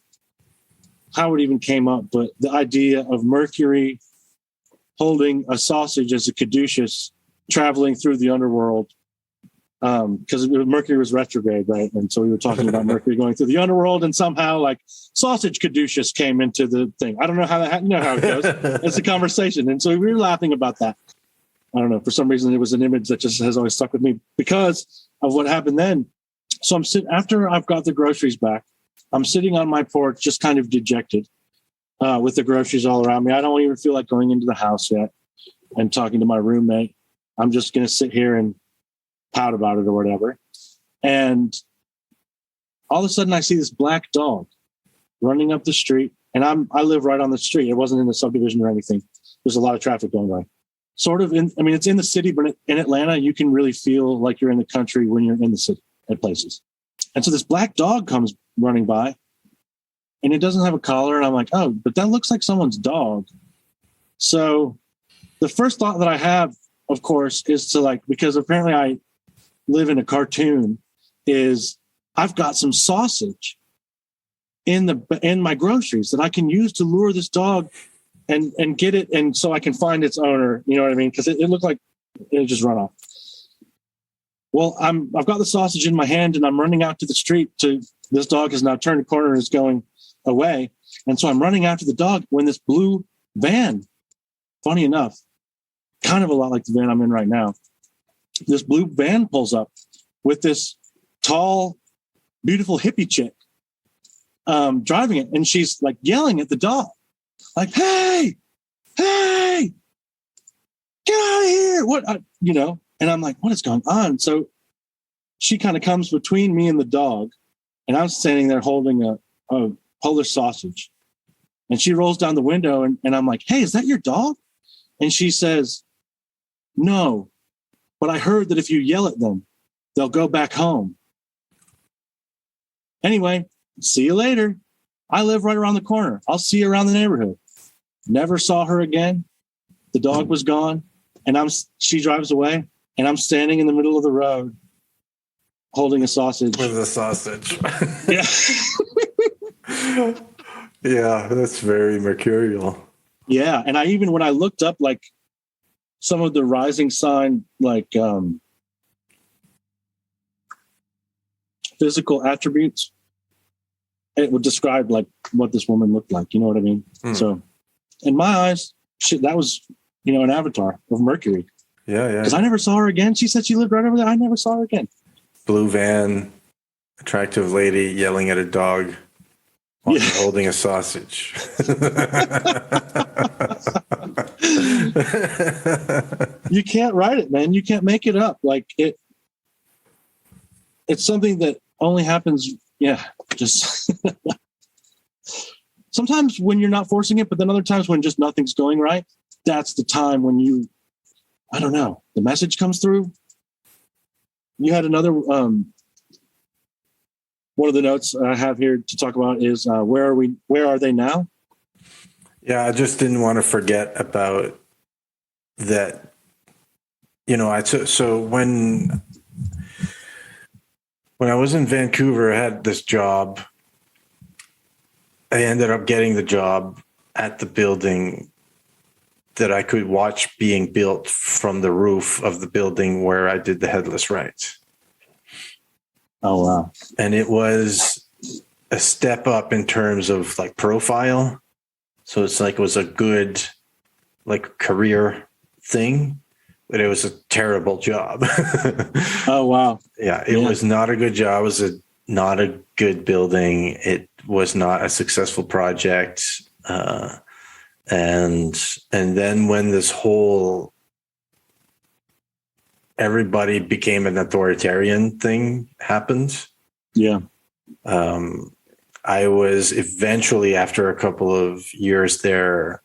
S3: how it even came up, but the idea of Mercury holding a sausage as a caduceus traveling through the underworld, because Mercury was retrograde, right? And so we were talking about Mercury going through the underworld, and somehow like sausage caduceus came into the thing. I don't know how that, how it goes. It's a conversation. And so we were laughing about that. I don't know. For some reason, it was an image that just has always stuck with me because of what happened then. So I'm sitting, after I've got the groceries back, I'm sitting on my porch, just kind of dejected, with the groceries all around me. I don't even feel like going into the house yet and talking to my roommate. I'm just going to sit here and pout about it or whatever. And all of a sudden I see this black dog running up the street, and I live right on the street. It wasn't in the subdivision or anything. There's a lot of traffic going by. Sort of it's in the city, but in Atlanta, you can really feel like you're in the country when you're in the city at places. And so this black dog comes running by, and it doesn't have a collar. And I'm like, oh, but that looks like someone's dog. So the first thought that I have, of course, is to because apparently I live in a cartoon, is I've got some sausage in my groceries that I can use to lure this dog and get it, and so I can find its owner. You know what I mean? Because it looked like it just run off. Well, I've got the sausage in my hand, and I'm running out to the street. This dog has now turned a corner and is going away, and so I'm running after the dog when this blue van, funny enough, kind of a lot like the van I'm in right now, this blue van pulls up with this tall, beautiful hippie chick driving it, and she's like yelling at the dog, like, "Hey, get out of here!" What, And I'm like, "What is going on?" So she kind of comes between me and the dog, and I'm standing there holding a Polish sausage, and she rolls down the window, and I'm like, "Hey, is that your dog?" And she says, "No, but I heard that if you yell at them, they'll go back home." Anyway, See you later. I live right around the corner. I'll see you around the neighborhood. Never saw her again. The dog was gone, and she drives away, and I'm standing in the middle of the road holding a sausage.
S2: With a sausage.
S3: Yeah.
S2: Yeah, that's very mercurial.
S3: Yeah. And when I looked up like some of the rising sign, like physical attributes, it would describe like what this woman looked like. You know what I mean? So in my eyes, that was, an avatar of Mercury.
S2: Yeah.
S3: Because I never saw her again. She said she lived right over there. I never saw her again.
S2: Blue van, attractive lady yelling at a dog while holding a sausage.
S3: You can't write it, man. You can't make it up. Like it's something that only happens. Yeah. Just sometimes when you're not forcing it, but then other times when just nothing's going right, that's the time when I don't know, the message comes through. You had another, one of the notes I have here to talk about is where are they now?
S2: Yeah, I just didn't want to forget about that. So when I was in Vancouver, I had this job. I ended up getting the job at the building that I could watch being built from the roof of the building where I did the Headless Rite.
S3: Oh, wow.
S2: And it was a step up in terms of like profile. So it's like, it was a good like career thing, but it was a terrible job.
S3: Oh, wow.
S2: Yeah. It was not a good job. It was not a good building. It was not a successful project. And then when this whole everybody became an authoritarian thing happened.
S3: Yeah.
S2: I was eventually, after a couple of years there,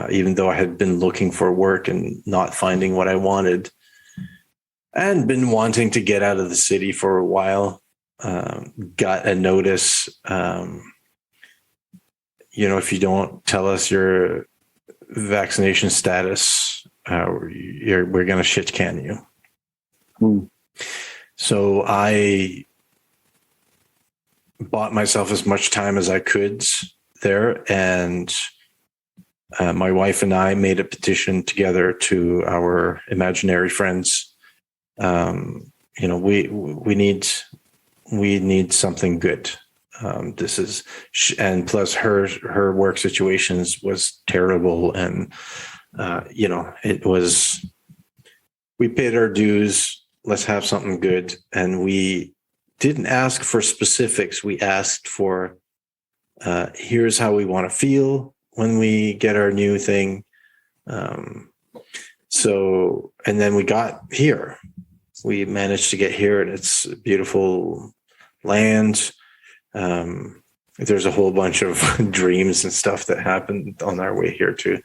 S2: even though I had been looking for work and not finding what I wanted and been wanting to get out of the city for a while, got a notice, if you don't tell us your vaccination status, we're going to shit can you. So I bought myself as much time as I could there. And my wife and I made a petition together to our imaginary friends. We need something good. This is, and plus her work situations was terrible. And, it was, we paid our dues. Let's have something good. And we didn't ask for specifics. We asked for, here's how we want to feel when we get our new thing. And then we got here. We managed to get here, and it's beautiful land. There's a whole bunch of dreams and stuff that happened on our way here too.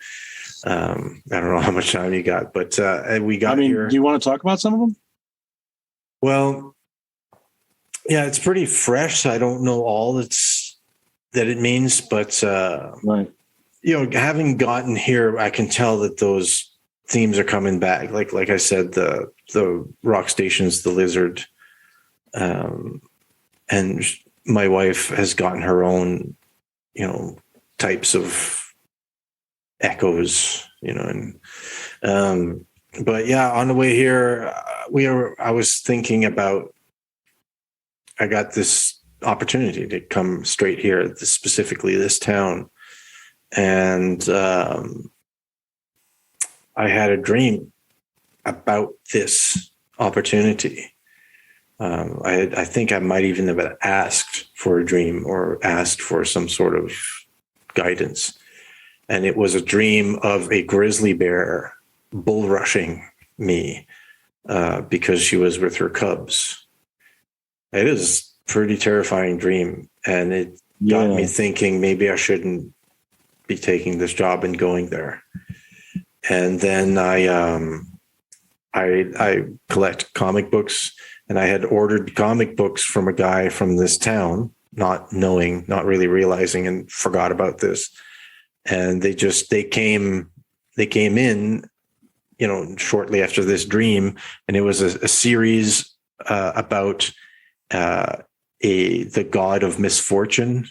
S2: I don't know how much time you got, but we got here.
S3: Do you want to talk about some of them?
S2: Well, yeah, it's pretty fresh. I don't know all that it means, but
S3: right.
S2: Having gotten here, I can tell that those themes are coming back. Like I said, the rock stations, the lizard, and my wife has gotten her own, types of echoes, but yeah, on the way here, I was thinking about, I got this opportunity to come straight here, specifically this town. And I had a dream about this opportunity. I think I might even have asked for a dream or asked for some sort of guidance. And it was a dream of a grizzly bear bull rushing me because she was with her cubs. It is a pretty terrifying dream. And it got me thinking maybe I shouldn't be taking this job and going there. And then I collect comic books, and I had ordered comic books from a guy from this town not knowing, not really realizing, and forgot about this. And they came in, shortly after this dream, and it was a series about the god of misfortune.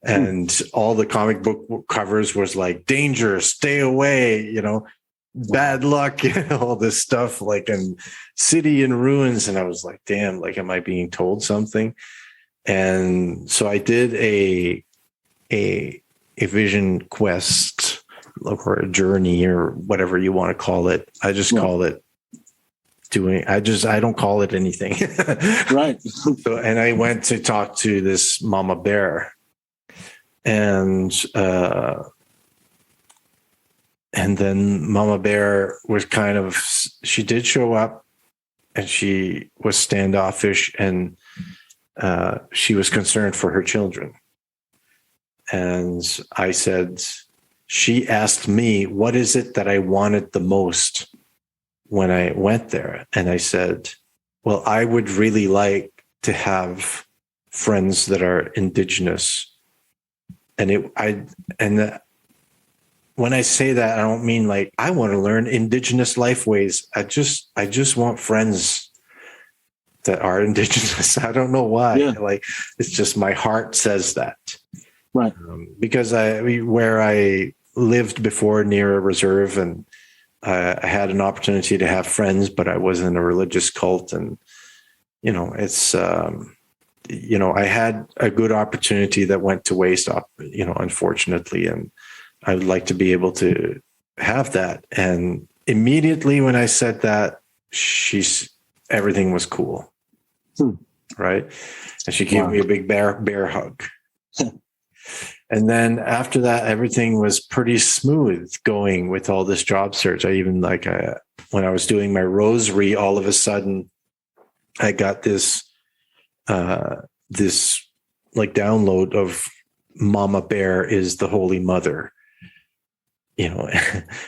S2: And all the comic book covers was like, danger, stay away, bad luck, all this stuff, like, and city in ruins. And I was like, damn, like, am I being told something? And so I did a vision quest, or a journey, or whatever you want to call it. I just call it I don't call it anything.
S3: Right.
S2: So, and I went to talk to this mama bear, and then mama bear was she did show up, and she was standoffish, and she was concerned for her children. And I said, she asked me, what is it that I wanted the most when I went there? And I said, well, I would really like to have friends that are indigenous. And when I say that, I don't mean like I want to learn indigenous life ways. I just want friends that are indigenous. I don't know why. Yeah. Like, it's just my heart says that.
S3: Right.
S2: Because where I lived before, near a reserve, and I had an opportunity to have friends, but I was in a religious cult, and it's I had a good opportunity that went to waste, unfortunately, and I would like to be able to have that. And immediately when I said that, everything was cool. Right. And she gave me a big bear hug. And then after that, everything was pretty smooth going with all this job search. I even when I was doing my rosary, all of a sudden I got this download of Mama Bear is the Holy Mother, and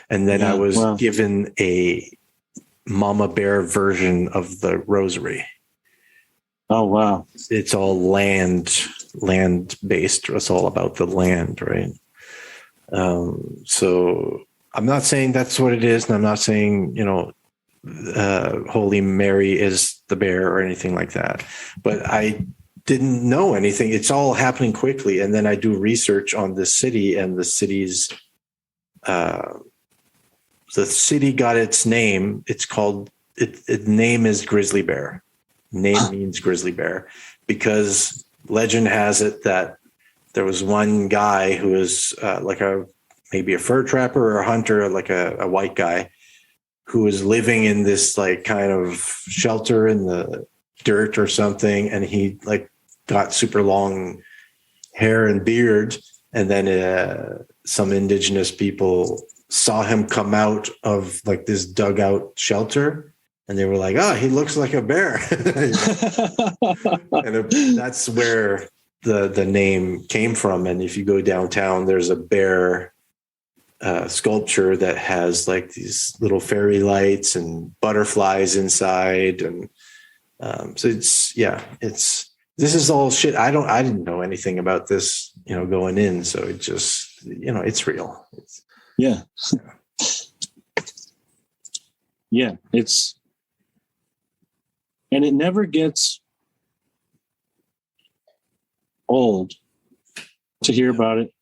S2: then I was given a Mama Bear version of the rosary.
S3: Oh, wow.
S2: It's all land based. It's all about the land, right? So I'm not saying that's what it is. And I'm not saying, Holy Mary is the bear or anything like that. But I didn't know anything. It's all happening quickly. And then I do research on the city, and the city's, the city got its name. It's called, its name is Grizzly Bear. Name means grizzly bear, because legend has it that there was one guy who was maybe a fur trapper or a hunter, like a white guy, who was living in this kind of shelter in the dirt or something. And he got super long hair and beard. And then some indigenous people saw him come out of this dugout shelter. And they were like, oh, he looks like a bear. And that's where the name came from. And if you go downtown, there's a bear sculpture that has these little fairy lights and butterflies inside. And so this is all shit. I didn't know anything about this, going in. So it just, it's real.
S3: Yeah. And it never gets old to hear about it.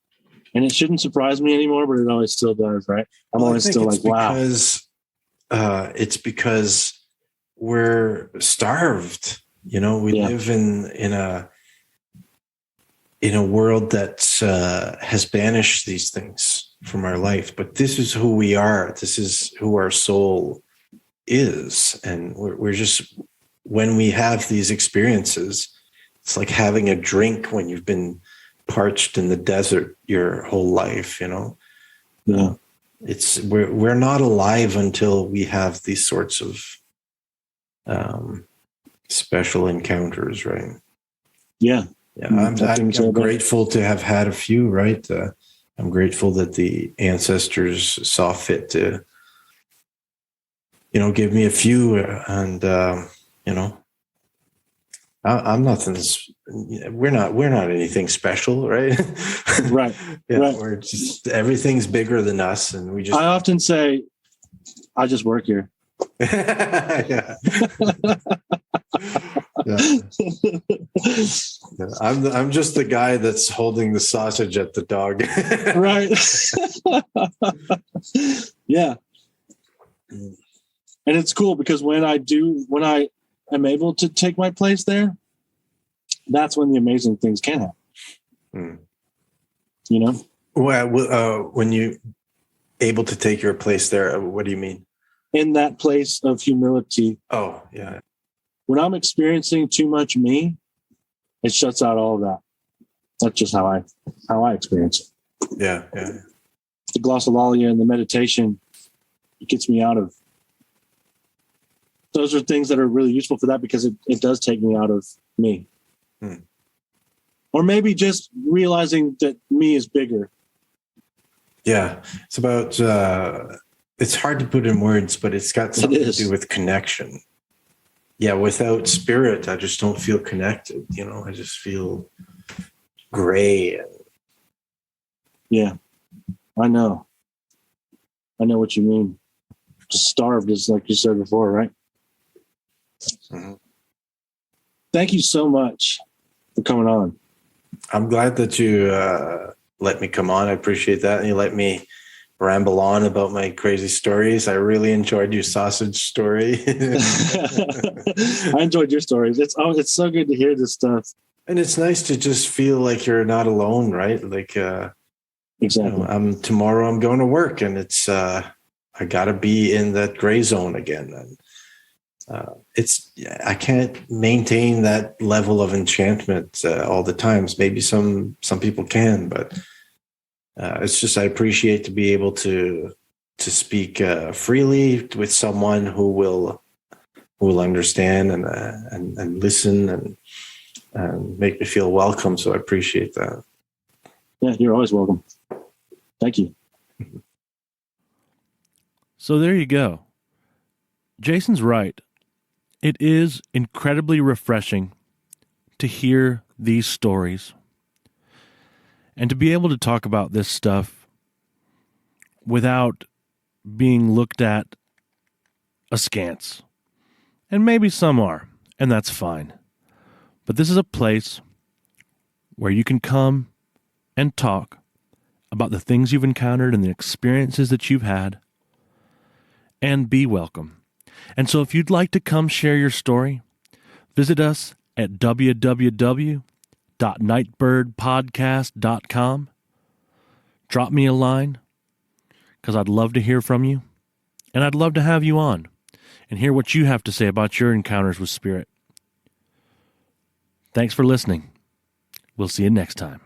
S3: And it shouldn't surprise me anymore, but it always still does, right? I'm always still wow.
S2: It's because we're starved. We live in a world that has banished these things from our life. But this is who we are. This is who our soul is. And we're just... when we have these experiences, it's like having a drink when you've been parched in the desert your whole life,
S3: Yeah.
S2: We're not alive until we have these sorts of special encounters, right?
S3: Yeah.
S2: Yeah. I'm grateful to have had a few, right? I'm grateful that the ancestors saw fit to, give me a few, and I'm nothing. We're not anything special, right?
S3: Right.
S2: Yeah,
S3: Right.
S2: we're just everything's bigger than us, and we just.
S3: I often say, I just work here.
S2: Yeah. Yeah. Yeah. I'm just the guy that's holding the sausage at the dog.
S3: Right. Yeah. And it's cool because when I am able to take my place there, that's when the amazing things can happen.
S2: Hmm.
S3: You know?
S2: Well, when you able to take your place there, what do you mean?
S3: In that place of humility.
S2: Oh, yeah.
S3: When I'm experiencing too much me, it shuts out all of that. That's just how I experience it.
S2: Yeah.
S3: The glossolalia and the meditation, it gets me out of. Those are things that are really useful for that because it does take me out of me. Or maybe just realizing that me is bigger.
S2: Yeah. It's about, it's hard to put in words, but it's got something to do with connection. Yeah. Without spirit, I just don't feel connected. I just feel gray.
S3: Yeah. I know what you mean. Just starved, is like you said before, right? Mm-hmm. Thank you so much for coming on.
S2: I'm glad that you let me come on. I appreciate that. And you let me ramble on about my crazy stories. I really enjoyed your sausage story.
S3: I enjoyed your stories. It's so good to hear this stuff.
S2: And it's nice to just feel like you're not alone, right? Like,
S3: exactly.
S2: Tomorrow I'm going to work, and it's I got to be in that gray zone again. And I can't maintain that level of enchantment all the times. Maybe some people can, but it's just I appreciate to be able to speak freely with someone who will understand and listen and make me feel welcome. So I appreciate that.
S3: Yeah, you're always welcome. Thank you.
S1: So there you go. Jason's right. It is incredibly refreshing to hear these stories and to be able to talk about this stuff without being looked at askance. And maybe some are, and that's fine. But this is a place where you can come and talk about the things you've encountered and the experiences that you've had and be welcome. And so if you'd like to come share your story, visit us at www.nightbirdpodcast.com. Drop me a line, because I'd love to hear from you, and I'd love to have you on and hear what you have to say about your encounters with spirit. Thanks for listening. We'll see you next time.